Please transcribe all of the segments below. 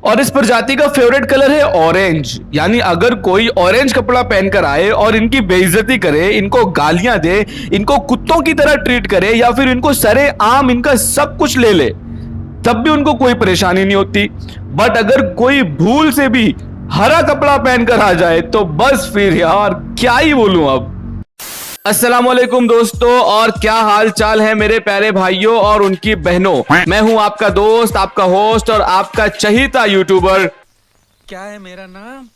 और इस प्रजाति का फेवरेट कलर है ऑरेंज। यानी अगर कोई ऑरेंज कपड़ा पहनकर आए और इनकी बेइज्जती करे, इनको गालियां दे, इनको कुत्तों की तरह ट्रीट करे या फिर इनको सरे आम इनका सब कुछ ले ले, तब भी उनको कोई परेशानी नहीं होती। बट अगर कोई भूल से भी हरा कपड़ा पहनकर आ जाए तो बस फिर यार क्या ही बोलूं अब। अस्सलाम वालेकुम दोस्तों, और क्या हाल चाल है मेरे प्यारे भाइयों और उनकी बहनों। मैं हूं आपका दोस्त, आपका होस्ट और आपका चहीता यूट्यूबर। क्या है मेरा नाम?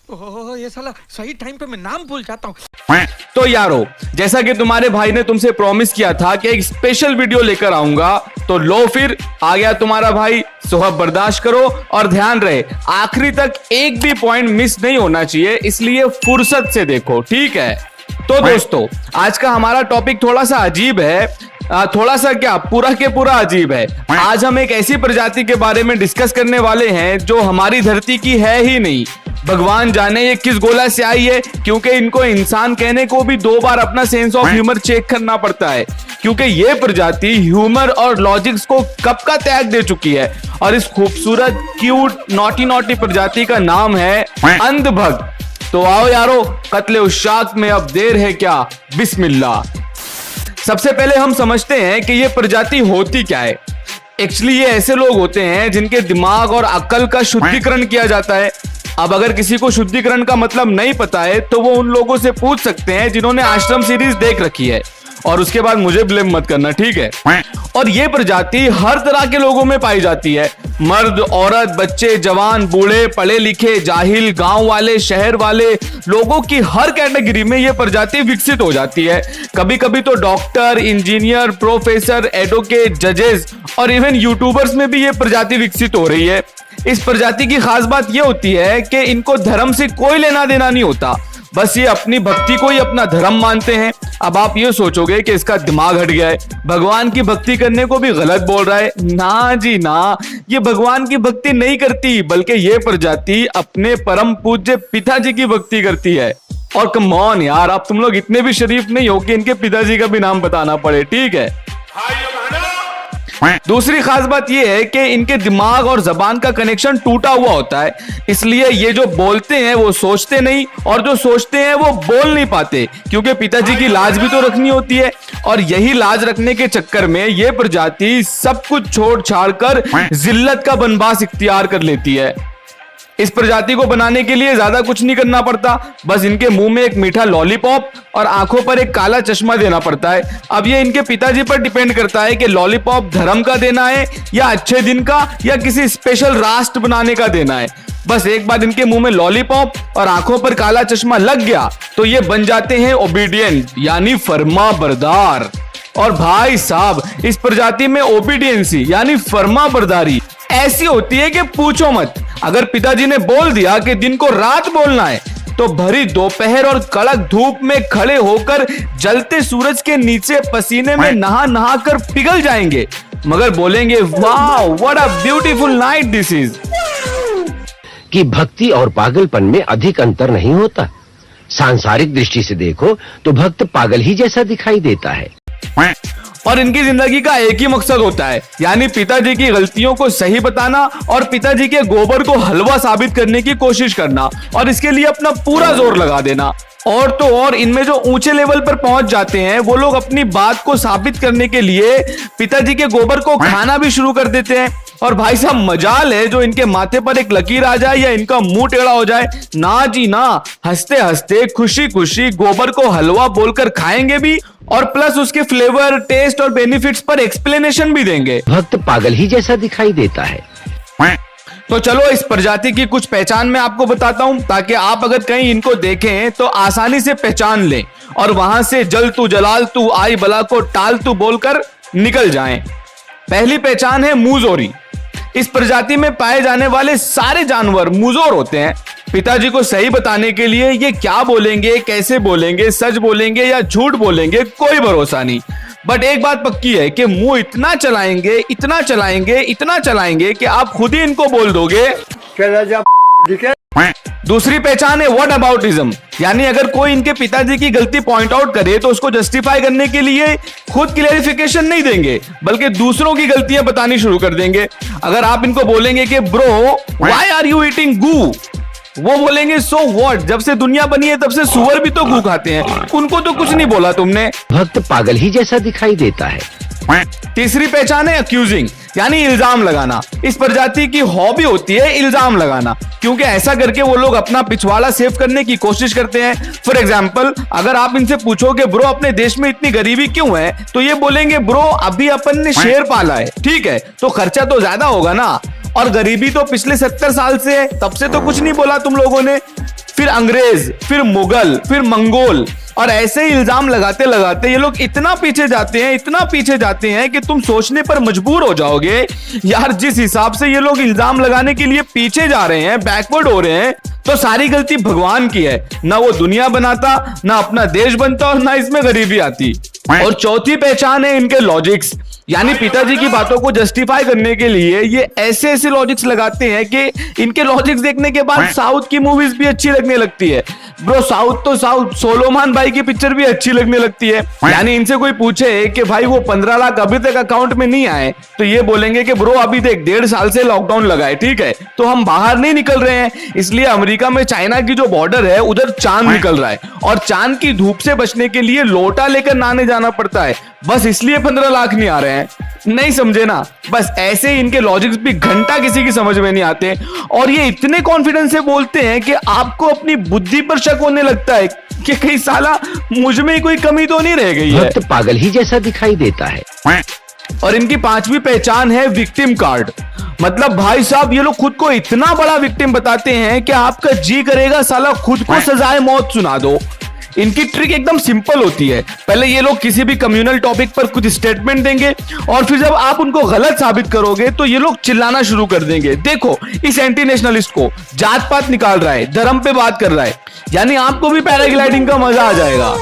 ओह, ये साला सही टाइम पे मैं नाम भूल जाता हूँ। तो यारो, जैसा कि तुम्हारे भाई ने तुमसे प्रॉमिस किया था कि एक स्पेशल वीडियो लेकर आऊंगा, तो लो फिर आ गया तुम्हारा भाई। सो अब बर्दाश्त करो और ध्यान रहे आखिरी तक एक भी पॉइंट मिस नहीं होना चाहिए, इसलिए फुर्सत से देखो, ठीक है। तो दोस्तों, आज का हमारा टॉपिक थोड़ा सा अजीब है, थोड़ा सा क्या पूरा के पूरा अजीब है। आज हम एक ऐसी प्रजाति के बारे में डिस्कस करने वाले हैं जो हमारी धरती की है ही नहीं। भगवान जाने ये किस गोला से आई है, क्योंकि इनको इंसान कहने को भी 2 बार अपना सेंस ऑफ ह्यूमर चेक करना पड़ता है, क्योंकि ये प्रजाति ह्यूमर और लॉजिक्स को कब का त्याग दे चुकी है। और इस खूबसूरत क्यूट नॉटी प्रजाति का नाम है अंधभक्त। तो आओ यारो, कत्ले उशाक में अब देर है क्या, बिस्मिल्लाह। सबसे पहले हम समझते हैं कि ये प्रजाति होती क्या है। एक्चुअली ये ऐसे लोग होते हैं जिनके दिमाग और अक्ल का शुद्धिकरण किया जाता है। अब अगर किसी को शुद्धिकरण का मतलब नहीं पता है तो वो उन लोगों से पूछ सकते हैं जिन्होंने आश्रम सीरीज देख रखी है, और उसके बाद मुझे ब्लेम मत करना, ठीक है। और ये प्रजाति हर तरह के लोगों में पाई जाती है। मर्द, औरत, बच्चे, जवान, बूढ़े, पढ़े लिखे, जाहिल, गांव वाले, शहर वाले लोगों की हर कैटेगरी में ये प्रजाति विकसित हो जाती है। कभी कभी तो डॉक्टर, इंजीनियर, प्रोफेसर, एडवोकेट, जजेस और इवन यूट्यूबर्स में भी ये प्रजाति विकसित हो रही है। इस प्रजाति की खास बात ये होती है कि इनको धर्म से कोई लेना देना नहीं होता, बस ये अपनी भक्ति को ही अपना धर्म मानते हैं। अब आप ये सोचोगे कि इसका दिमाग हट गया है, भगवान की भक्ति करने को भी गलत बोल रहा है। ना जी ना, ये भगवान की भक्ति नहीं करती, बल्कि ये प्रजाति अपने परम पूज्य पिताजी की भक्ति करती है। और कम ऑन यार, अब तुम लोग इतने भी शरीफ नहीं हो कि इनके पिताजी का भी नाम बताना पड़े, ठीक है। दूसरी खास बात यह है कि इनके दिमाग और जबान का कनेक्शन टूटा हुआ होता है, इसलिए ये जो बोलते हैं वो सोचते नहीं, और जो सोचते हैं वो बोल नहीं पाते, क्योंकि पिताजी की लाज भी तो रखनी होती है। और यही लाज रखने के चक्कर में ये प्रजाति सब कुछ छोड़ छाड़ कर जिल्लत का बनवास इख्तियार कर लेती है। इस प्रजाति को बनाने के लिए ज्यादा कुछ नहीं करना पड़ता, बस इनके मुंह में एक मीठा लॉलीपॉप और आंखों पर एक काला चश्मा देना पड़ता है। अब ये इनके पिताजी पर डिपेंड करता है कि लॉलीपॉप धर्म का देना है या अच्छे दिन का या किसी स्पेशल राष्ट्र बनाने का देना है। बस एक बार इनके मुंह में लॉलीपॉप और आंखों पर काला चश्मा लग गया तो ये बन जाते हैं ओबीडियंट, यानी फर्मा बरदार। और भाई साहब, इस प्रजाति में ओबीडियंसी यानी फर्मा बरदारी ऐसी होती है कि पूछो मत। अगर पिताजी ने बोल दिया कि दिन को रात बोलना है तो भरी दोपहर और कड़क धूप में खड़े होकर जलते सूरज के नीचे पसीने में नहा नहा कर पिघल जाएंगे, मगर बोलेंगे वाह what a beautiful night this is. कि भक्ति और पागलपन में अधिक अंतर नहीं होता। सांसारिक दृष्टि से देखो तो भक्त पागल ही जैसा दिखाई देता है, और इनकी जिंदगी का एक ही मकसद होता है, यानी पिताजी की गलतियों को सही बताना और पिताजी के गोबर को हलवा साबित करने की कोशिश करना, और इसके लिए अपना पूरा जोर लगा देना। और तो और इनमें जो ऊंचे लेवल पर पहुंच जाते हैं वो लोग अपनी बात को साबित करने के लिए पिताजी के गोबर को खाना भी शुरू कर देते हैं। और भाई साहब, मजाल है जो इनके माथे पर एक लकीर आ जाए या इनका मुंह टेढ़ा हो जाए। ना जी ना, हंसते हंसते खुशी खुशी गोबर को हलवा बोलकर खाएंगे भी, और प्लस उसके फ्लेवर, टेस्ट और बेनिफिट्स पर एक्सप्लेनेशन भी देंगे। भक्त पागल ही जैसा दिखाई देता है। तो चलो इस प्रजाति की कुछ पहचान मैं आपको बताता हूं, ताकि आप अगर कहीं इनको देखें तो आसानी से पहचान लें और वहां से जल तू जलाल तू आई बला को टाल तू बोलकर निकल जाएं। पहली पहचान है मुजोरी। इस प्रजाति में पाए जाने वाले सारे जानवर मुजोर होते हैं। पिताजी को सही बताने के लिए ये क्या बोलेंगे, कैसे बोलेंगे, सच बोलेंगे या झूठ बोलेंगे, कोई भरोसा नहीं। बट एक बात पक्की है कि मुंह इतना चलाएंगे, इतना चलाएंगे, इतना चलाएंगे कि आप खुद ही इनको बोल दोगे दूसरी पहचान है व्हाट अबाउटिज्म, यानी अगर कोई इनके पिताजी की गलती पॉइंट आउट करे तो उसको जस्टिफाई करने के लिए खुद क्लेरिफिकेशन नहीं देंगे बल्कि दूसरों की गलतियां बतानी शुरू कर देंगे। अगर आप इनको बोलेंगे कि bro why are you eating goo, वो बोलेंगे सो व्हाट, जब से दुनिया बनी है तब से सुअर भी तो गू खाते हैं, उनको तो कुछ नहीं बोला तुमने। भक्त पागल ही जैसा दिखाई देता है। तीसरी पहचान है अक्यूजिंग, यानी इल्जाम लगाना। इस प्रजाति की हॉबी होती है इल्जाम लगाना, क्योंकि ऐसा करके वो लोग अपना पिछवाड़ा सेव करने की कोशिश करते हैं। फॉर एग्जाम्पल, अगर आप इनसे पूछोगे ब्रो अपने देश में इतनी गरीबी क्यों है, तो ये बोलेंगे ब्रो अभी अपन ने शेर पाला है, ठीक है तो खर्चा तो ज्यादा होगा ना, और गरीबी तो पिछले 70 साल से है, तब से तो कुछ नहीं बोला तुम लोगों ने। फिर अंग्रेज, फिर मुगल, फिर मंगोल, और ऐसे ही इल्जाम लगाते लगाते ये लोग इतना पीछे जाते हैं कि तुम सोचने पर मजबूर हो जाओगे यार, जिस हिसाब से ये लोग इल्जाम लगाने के लिए पीछे जा रहे हैं, बैकवर्ड हो रहे हैं, तो सारी गलती भगवान की है। ना वो दुनिया बनाता, ना अपना देश बनता, और ना इसमें गरीबी आती। और चौथी पहचान है इनके लॉजिक्स, यानी पिताजी की बातों को जस्टिफाई करने के लिए ये ऐसे ऐसे लॉजिक्स लगाते हैं कि इनके लॉजिक्स देखने के बाद साउथ की मूवीज भी अच्छी लगने लगती है। ब्रो साउथ तो साउथ, सोलोमान भाई की पिक्चर भी अच्छी लगने लगती है। यानी इनसे कोई पूछे कि भाई वो 15 लाख अभी तक अकाउंट में नहीं आए, तो ये बोलेंगे कि ब्रो अभी देख 1.5 साल से लॉकडाउन लगा है, ठीक है तो हम बाहर नहीं निकल रहे हैं, इसलिए अमेरिका में चाइना की जो बॉर्डर है उधर चांद निकल रहा है, और चांद की धूप से बचने के लिए लोटा लेकर नहाने जाना पड़ता है, बस इसलिए 15 लाख नहीं आ रहे हैं। नहीं समझे ना, बस ऐसे ही इनके लॉजिक्स भी घंटा किसी की समझ में नहीं आते, और ये इतने कॉन्फिडेंस से बोलते हैं कि आपको अपनी बुद्धि पर शक होने लगता है कि कहीं साला मुझ में कोई कमी तो नहीं रह गई है। भक्त पागल ही जैसा दिखाई देता है। और इनकी पांचवी पहचान है विक्टिम कार्ड, मतलब भाई साहब ये लोग खुद को इतना बड़ा विक्टिम बताते हैं कि आपका जी करेगा साला खुद को सजाए मौत सुना दो। इनकी ट्रिक एकदम सिंपल होती है, पहले ये लोग किसी भी कम्युनल टॉपिक पर कुछ स्टेटमेंट देंगे, और फिर जब आप उनको गलत साबित करोगे तो ये लोग चिल्लाना शुरू कर देंगे, देखो इस एंटी नेशनलिस्ट को जात पात निकाल रहा है, धर्म पे बात कर रहा है, यानी आपको भी पैराग्लाइडिंग का मजा आ जाएगा।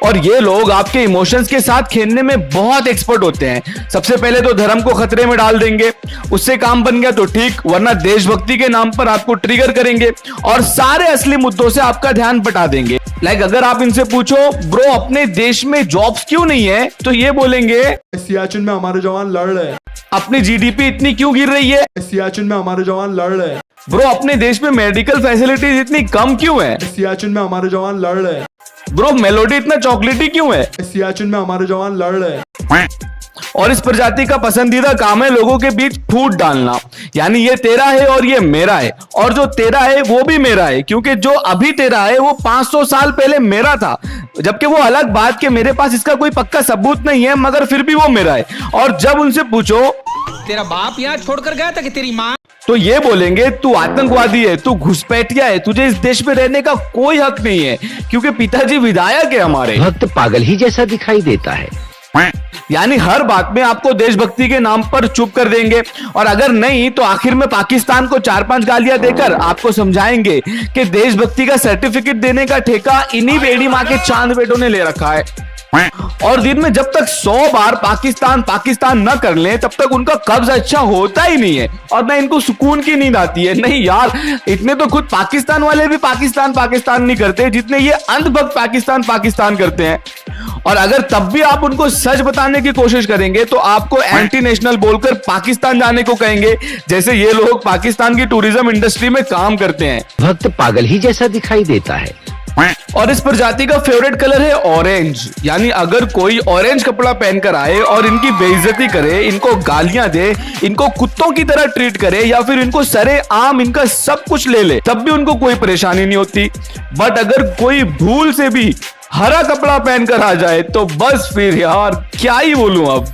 और ये लोग आपके इमोशंस के साथ खेलने में बहुत एक्सपर्ट होते हैं। सबसे पहले तो धर्म को खतरे में डाल देंगे, उससे काम बन गया तो ठीक, वरना देशभक्ति के नाम पर आपको ट्रिगर करेंगे और सारे असली मुद्दों से आपका ध्यान बटा देंगे। लाइक अगर आप इनसे पूछो ब्रो अपने देश में जॉब्स क्यों नहीं है, तो ये बोलेंगे सियाचिन में हमारे जवान लड़ रहे हैं। अपनी जीडीपी इतनी क्यों गिर रही है, सियाचिन में हमारे जवान लड़ रहे हैं। ब्रो अपने देश में मेडिकल फैसिलिटीज इतनी कम क्यों है, सियाचिन में हमारे जवान लड़ रहे हैं। ब्रो मेलोडी इतना चॉकलेटी क्यों है, सियाचिन में हमारे जवान लड़ रहे हैं। और इस प्रजाति का पसंदीदा काम है लोगों के बीच फूट डालना, यानी ये तेरा है और ये मेरा है, और जो तेरा है वो भी मेरा है, क्योंकि जो अभी तेरा है वो 500 साल पहले मेरा था, जबकि वो अलग बात कि मेरे पास इसका कोई पक्का सबूत नहीं है, मगर फिर भी वो मेरा है। और जब उनसे पूछो तेरा बाप यहाँ छोड़कर गया था कि तेरी माँ, तो ये बोलेंगे तू आतंकवादी है, तू घुसपैठिया है, तुझे इस देश में रहने का कोई हक नहीं है, क्योंकि पिताजी विधायक है हमारे। भक्त पागल ही जैसा दिखाई देता है। यानी हर बात में आपको देशभक्ति के नाम पर चुप कर देंगे, और अगर नहीं तो आखिर में पाकिस्तान को 4-5 गालियां देकर आपको समझाएंगे कि देशभक्ति का सर्टिफिकेट देने का ठेका इन्हीं बेड़ी माँ के चांद बेटों ने ले रखा है। और दिन में जब तक 100 बार पाकिस्तान पाकिस्तान न कर लें तब तक उनका कब्ज अच्छा होता ही नहीं है, और न इनको सुकून की नींद आती है। नहीं यार, इतने तो खुद पाकिस्तान वाले भी पाकिस्तान पाकिस्तान नहीं करते जितने ये अंधभक्त पाकिस्तान पाकिस्तान करते हैं। और अगर तब भी आप उनको सच बताने की कोशिश करेंगे तो आपको एंटी नेशनल बोलकर पाकिस्तान जाने को कहेंगे, जैसे ये लोग पाकिस्तान की टूरिज्म इंडस्ट्री में काम करते हैं। भक्त पागल ही जैसा दिखाई देता है। और इस प्रजाति का फेवरेट कलर है ऑरेंज, यानी अगर कोई ऑरेंज कपड़ा पहनकर आए और इनकी बेइज्जती करे, इनको गालियां दे, इनको कुत्तों की तरह ट्रीट करे, या फिर इनको सरे आम इनका सब कुछ ले ले, तब भी उनको कोई परेशानी नहीं होती। बट अगर कोई भूल से भी हरा कपड़ा पहनकर आ जाए तो बस फिर यार क्या ही बोलूं अब।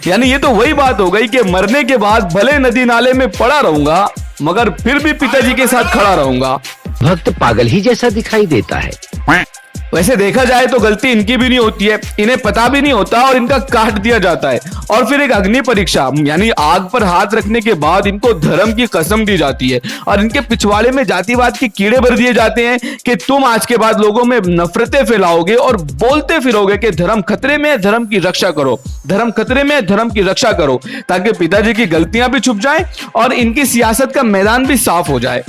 यानी ये तो वही बात हो गई कि मरने के बाद भले नदी नाले में पड़ा रहूंगा, मगर फिर भी पिताजी के साथ खड़ा रहूंगा। भक्त पागल ही जैसा दिखाई देता है। वैसे देखा जाए तो गलती इनकी भी नहीं होती है, इन्हें पता भी नहीं होता और इनका काट दिया जाता है। और फिर एक अग्नि परीक्षा यानी आग पर हाथ रखने के बाद इनको धर्म की कसम दी जाती है, और इनके पिछवाड़े में जातिवाद के कीड़े भर दिए जाते हैं कि तुम आज के बाद लोगों में नफरतें फैलाओगे और बोलते फिरोगे कि धर्म खतरे में है, धर्म की रक्षा करो, धर्म खतरे में है, धर्म की रक्षा करो, ताकि पिताजी की गलतियां भी छुप जाए और इनकी सियासत का मैदान भी साफ हो जाए।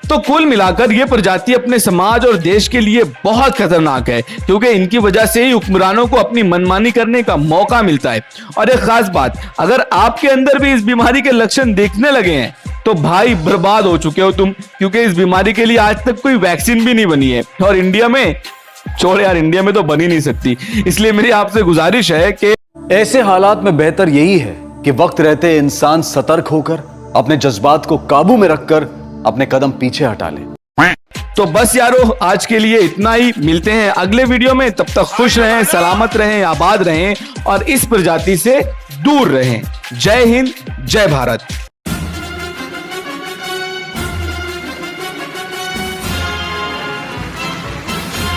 तो कुल मिलाकर ये प्रजाति अपने समाज और देश के लिए बहुत खतरनाक है, क्योंकि इनकी वजह से ही हुक्मरानों को अपनी मनमानी करने का मौका मिलता है। और एक खास बात, अगर आपके अंदर भी इस बीमारी के लक्षण देखने लगे हैं तो भाई बर्बाद हो चुके हो तुम, क्योंकि इस बीमारी के लिए आज तक कोई वैक्सीन भी नहीं बनी है और इंडिया में, छोड़ यार, इंडिया में तो बन ही नहीं सकती। इसलिए मेरी आपसे गुजारिश है कि ऐसे हालात में बेहतर यही है कि वक्त रहते इंसान सतर्क होकर अपने जज्बात को काबू में रखकर अपने कदम पीछे हटा ले। तो बस यारो, आज के लिए इतना ही। मिलते हैं अगले वीडियो में, तब तक खुश रहें, सलामत रहें, आबाद रहें और इस प्रजाति से दूर रहें। जय हिंद, जय भारत।